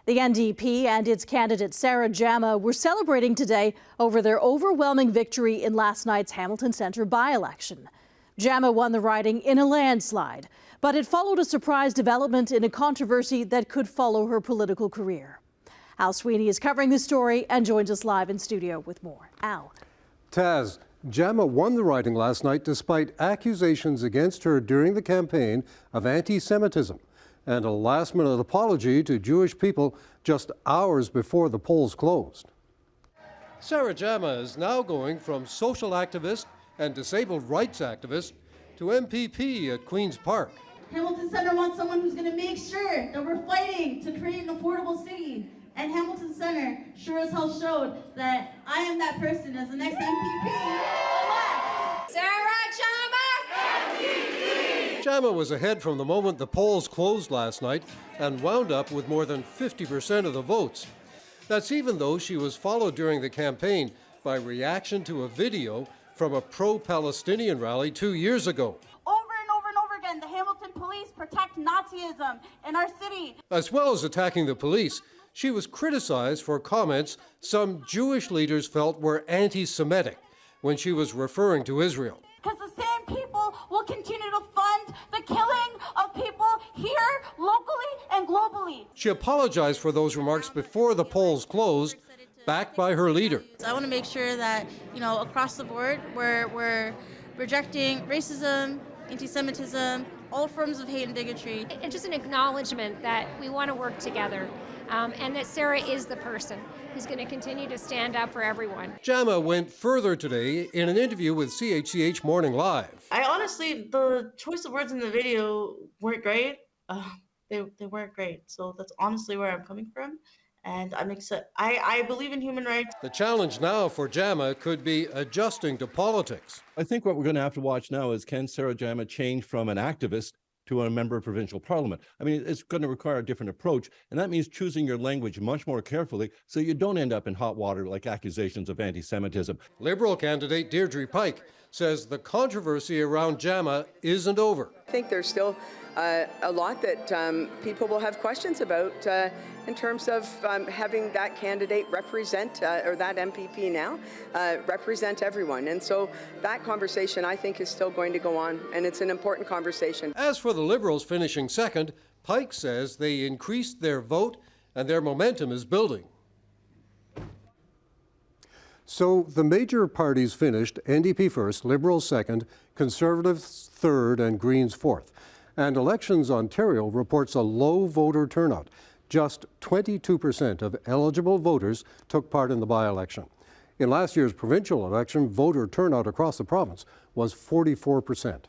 The NDP and its candidate Sarah Jama were celebrating today over their overwhelming victory in last night's Hamilton Centre by-election. Jama won the riding in a landslide, but it followed a surprise development in a controversy that could follow her political career. Al Sweeney is covering this story and joins us live in studio with more. Al. Taz, Jama won the riding last night despite accusations against her during the campaign of anti-Semitism and a last-minute apology to Jewish people just hours before the polls closed. Sarah Jama is now going from social activist and disabled rights activist to MPP at Queen's Park. Hamilton Centre wants someone who's going to make sure that we're fighting to create an affordable city. And Hamilton Centre sure as hell showed that I am that person as the next MPP. Sarah Jama! MPP! Jama was ahead from the moment the polls closed last night and wound up with more than 50% of the votes. That's even though she was followed during the campaign by reaction to a video from a pro-Palestinian rally 2 years ago. The Hamilton police protect Nazism in our city. As well as attacking the police, she was criticized for comments some Jewish leaders felt were anti-Semitic when she was referring to Israel. Because the same people will continue to fund the killing of people here, locally and globally. She apologized for those remarks before the polls closed, backed by her leader. I want to make sure that, across the board, we're rejecting racism, anti-Semitism, all forms of hate and bigotry. And just an acknowledgement that we want to work together and that Sarah is the person who's going to continue to stand up for everyone. Jama went further today in an interview with CHCH Morning Live. I honestly, the choice of words in the video weren't great. They weren't great. So that's honestly where I'm coming from. And I'm excited. I believe in human rights. The challenge now for Jama could be adjusting to politics. I think what we're going to have to watch now is, can Sarah Jama change from an activist to a member of provincial parliament? I mean, it's going to require a different approach, and that means choosing your language much more carefully so you don't end up in hot water like accusations of anti-Semitism. Liberal candidate Deirdre Pike says the controversy around Jama isn't over. I think there's still a lot that people will have questions about in terms of having that candidate represent, or that MPP now, represent everyone. And so that conversation, I think, is still going to go on, and it's an important conversation. As for the Liberals finishing second, Pike says they increased their vote and their momentum is building. So the major parties finished NDP first, Liberals second, Conservatives third, and Greens fourth. And Elections Ontario reports a low voter turnout. Just 22% of eligible voters took part in the by-election. In last year's provincial election, voter turnout across the province was 44%.